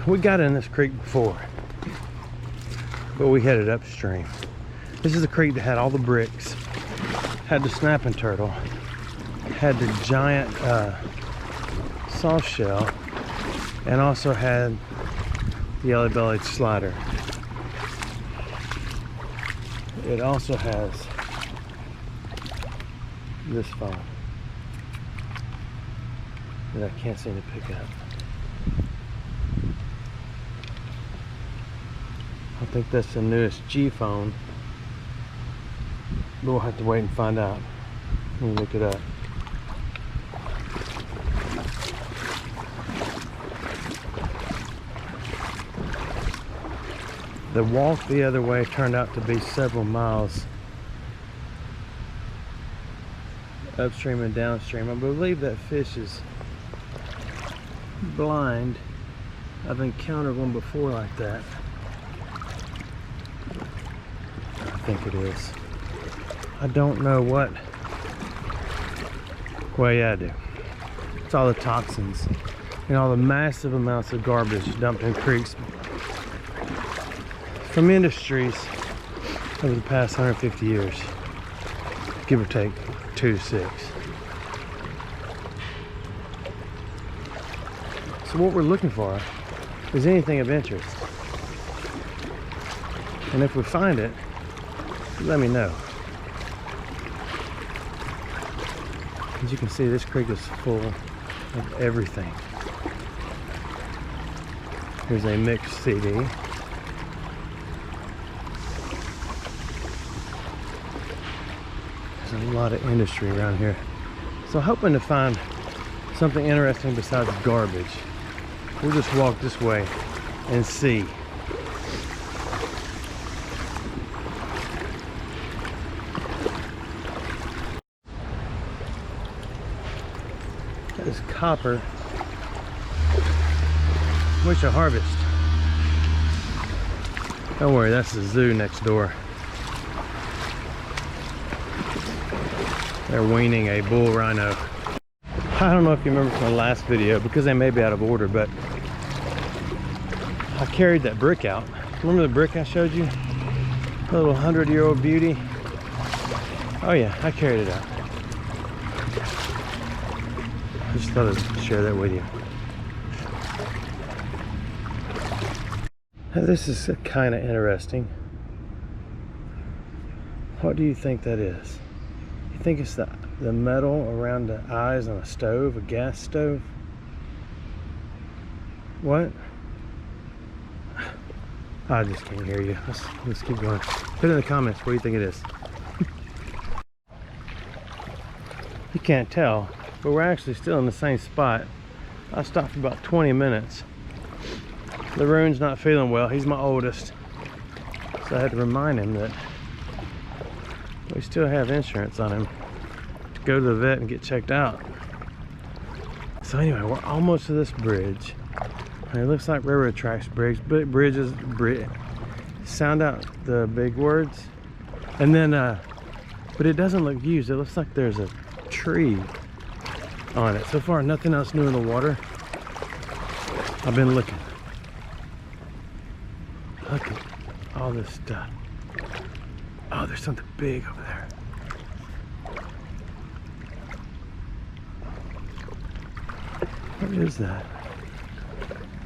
We got in this creek before, but we headed upstream. This is the creek that had all the bricks, had the snapping turtle, had the giant soft shell, and also had the yellow-bellied slider. It also has this phone that I can't seem to pick up. I think that's the newest G phone, but we'll have to wait and find out. Let me look it up. The walk the other way turned out to be several miles upstream and downstream. I believe that fish is blind. I've encountered one before like that. I think it is. I don't know what. Well, yeah, I do. It's all the toxins and all the massive amounts of garbage dumped in creeks from industries over the past 150 years, give or take 2 to 6. So what we're looking for is anything of interest, and if we find it, let me know. As you can see, this creek is full of everything. Here's a mixed CD. There's a lot of industry around here. So hoping to find something interesting besides garbage. We'll just walk this way and see. That is copper, which I harvest. Don't worry, that's the zoo next door. They're weaning a bull rhino. I don't know if you remember from the last video, because they may be out of order, but I carried that brick out. Remember the brick I showed you? The little 100-year-old beauty? Oh yeah, I carried it out. I just thought I'd share that with you. Now, this is kind of interesting. What do you think that is? You think it's the metal around the eyes on a stove, a gas stove? What? I just can't hear you. Let's keep going. Put it in the comments, what do you think it is? You can't tell, but we're actually still in the same spot. I stopped for about 20 minutes. Laroon's not feeling well. He's my oldest. So I had to remind him that we still have insurance on him to go to the vet and get checked out. So anyway, we're almost to this bridge. And it looks like railroad tracks bridges. Sound out the big words. And then, but it doesn't look used. It looks like there's a tree on it. So far, nothing else new in the water. I've been looking. Look at all this stuff. Oh, there's something big over there. What is that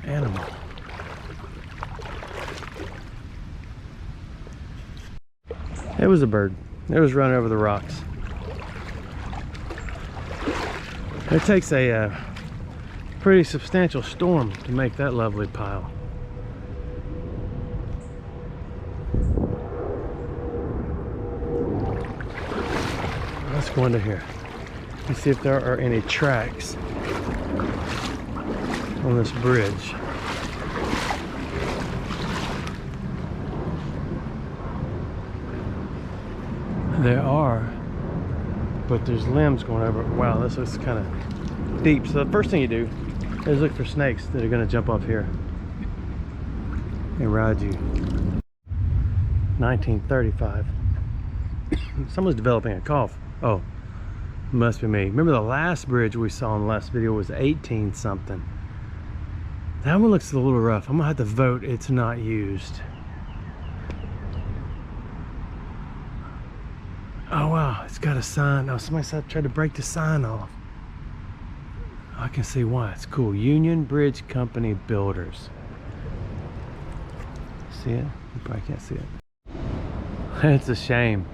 animal? It was a bird. It was running over the rocks. It takes a pretty substantial storm to make that lovely pile. Let's go under here and see if there are any tracks on this bridge. There are, but there's limbs going over it. Wow, this looks kind of deep. So the first thing you do is look for snakes that are going to jump off here and ride you. 1935. Someone's developing a cough. Oh, must be me. Remember the last bridge we saw in the last video was 18 something. That one looks a little rough. I'm gonna have to vote it's not used. Oh wow, it's got a sign. Oh, somebody tried to break the sign off. I can see why. It's cool. Union Bridge Company Builders. See it? You probably can't see it. It's a shame.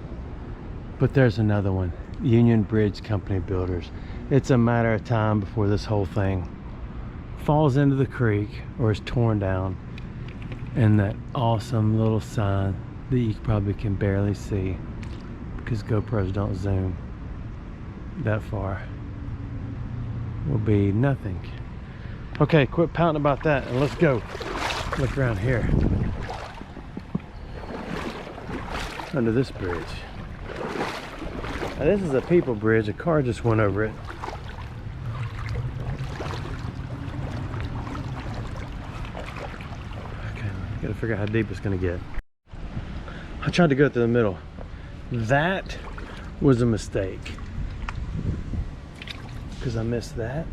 But there's another one. Union Bridge Company Builders. It's a matter of time before this whole thing falls into the creek or is torn down, and that awesome little sign that you probably can barely see because GoPros don't zoom that far will be nothing. Okay, quit pouting about that and let's go look around here under this bridge. Now, this is a people bridge. A car just went over it. Gotta figure out how deep it's gonna get. I tried to go through the middle. That was a mistake because I missed that.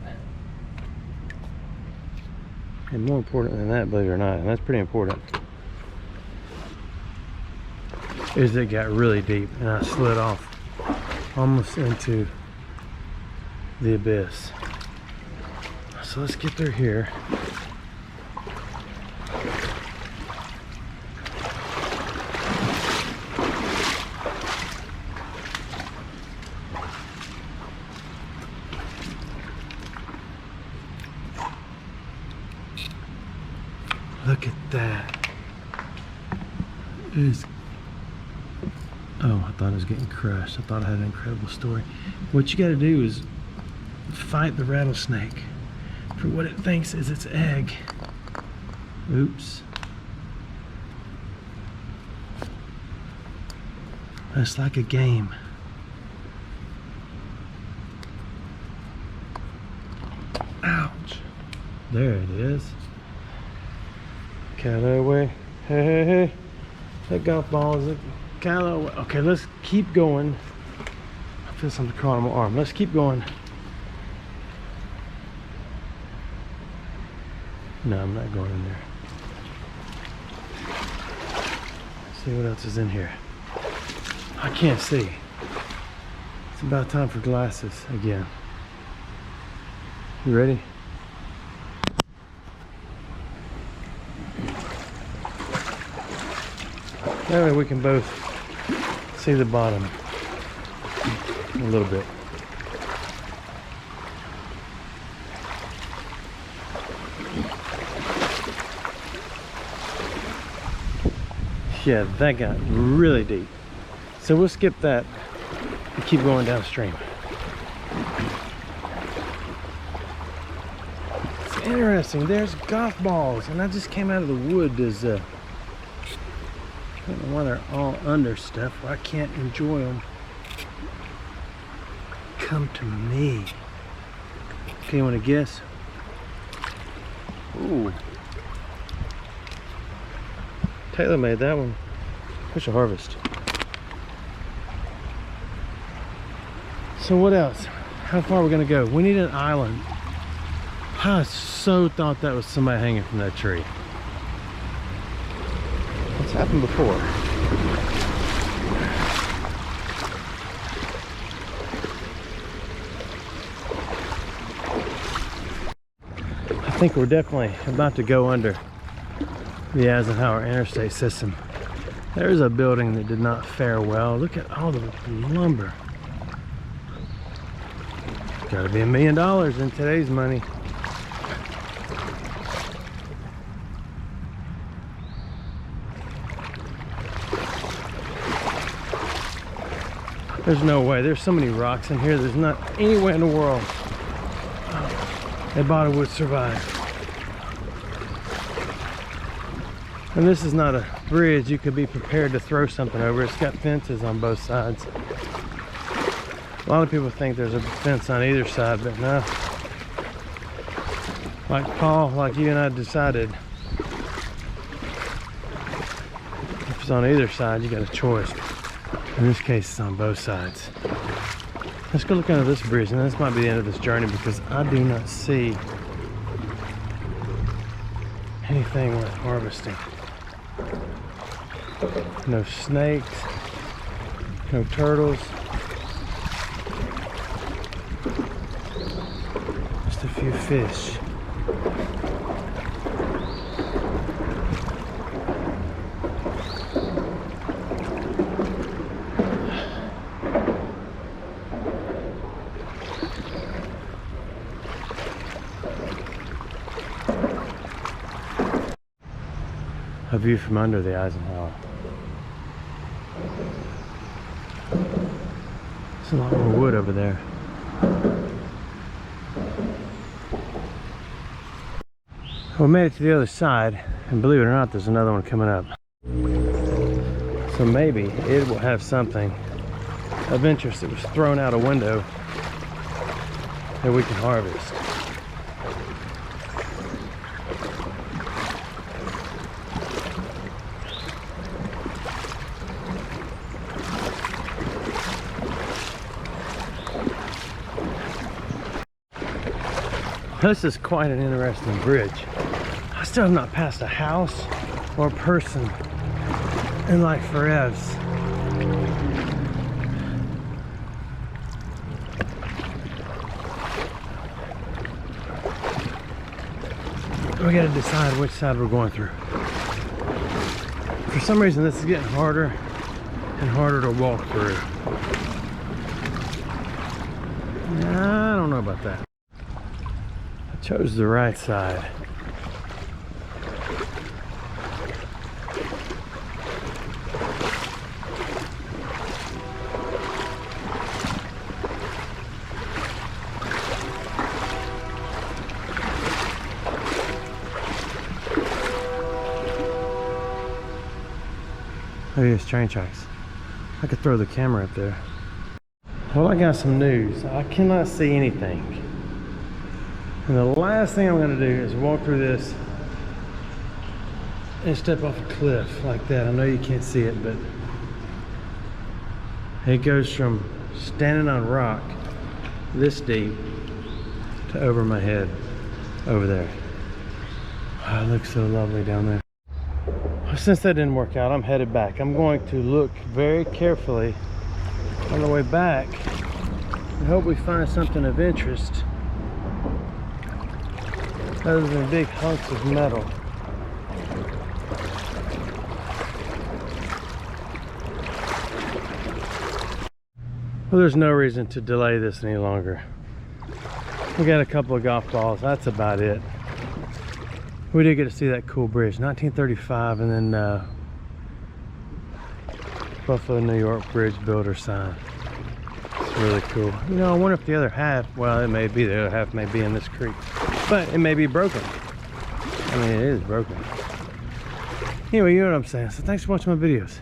And more important than that, believe it or not, and that's pretty important, is it got really deep and I slid off almost into the abyss. So let's get through here. Look at that. Oh, I thought I was getting crushed. I thought I had an incredible story. What you gotta do is fight the rattlesnake for what it thinks is its egg. Oops. It's like a game. Ouch. There it is. Callaway. Hey, hey, hey. That golf ball is a Callaway. Okay, let's keep going. I feel something crawling on my arm. Let's keep going. No, I'm not going in there. Let's see what else is in here. I can't see. It's about time for glasses again. You ready? That way we can both see the bottom a little bit. Yeah, that got really deep. So we'll skip that and keep going downstream. It's interesting. There's golf balls, and I just came out of the wood. I don't know why they're all under stuff where I can't enjoy them. Come to me. Okay, you want to guess? Ooh. Taylor made that one. Fish a harvest. So what else? How far are we gonna go? We need an island. I so thought that was somebody hanging from that tree. It's happened before. I think we're definitely about to go under the Eisenhower interstate system. There's a building that did not fare well. Look at all the lumber. Gotta be $1 million in today's money. There's no way. There's so many rocks in here. There's not any way in the world that body would survive. And this is not a bridge you could be prepared to throw something over. It's got fences on both sides. A lot of people think there's a fence on either side, but no. Like Paul, like you and I decided, if it's on either side, you got a choice. In this case, it's on both sides. Let's go look under this bridge, and this might be the end of this journey because I do not see anything worth harvesting. No snakes, no turtles. Just a few fish. A view from under the Eisenhower. There's a lot more wood over there. We made it to the other side, and believe it or not, there's another one coming up. So maybe it will have something of interest that was thrown out a window that we can harvest. This is quite an interesting bridge. I still have not passed a house or a person in like forever. We gotta decide which side we're going through. For some reason, this is getting harder and harder to walk through. I don't know about that. Chose the right side. Look at these train tracks. I could throw the camera up there. Well, I got some news. I cannot see anything. And the last thing I'm going to do is walk through this and step off a cliff like that. I know you can't see it, but it goes from standing on rock this deep to over my head over there. Oh, it looks so lovely down there. Well, since that didn't work out, I'm headed back. I'm going to look very carefully on the way back and hope we find something of interest other than big hunks of metal. Well, there's no reason to delay this any longer. We got a couple of golf balls, that's about it. We did get to see that cool bridge, 1935, and then Buffalo, New York Bridge Builder sign. It's really cool. You know, I wonder if the other half, well, it may be, the other half may be in this creek. But it may be broken. I mean, it is broken. Anyway, you know what I'm saying. So thanks for watching my videos.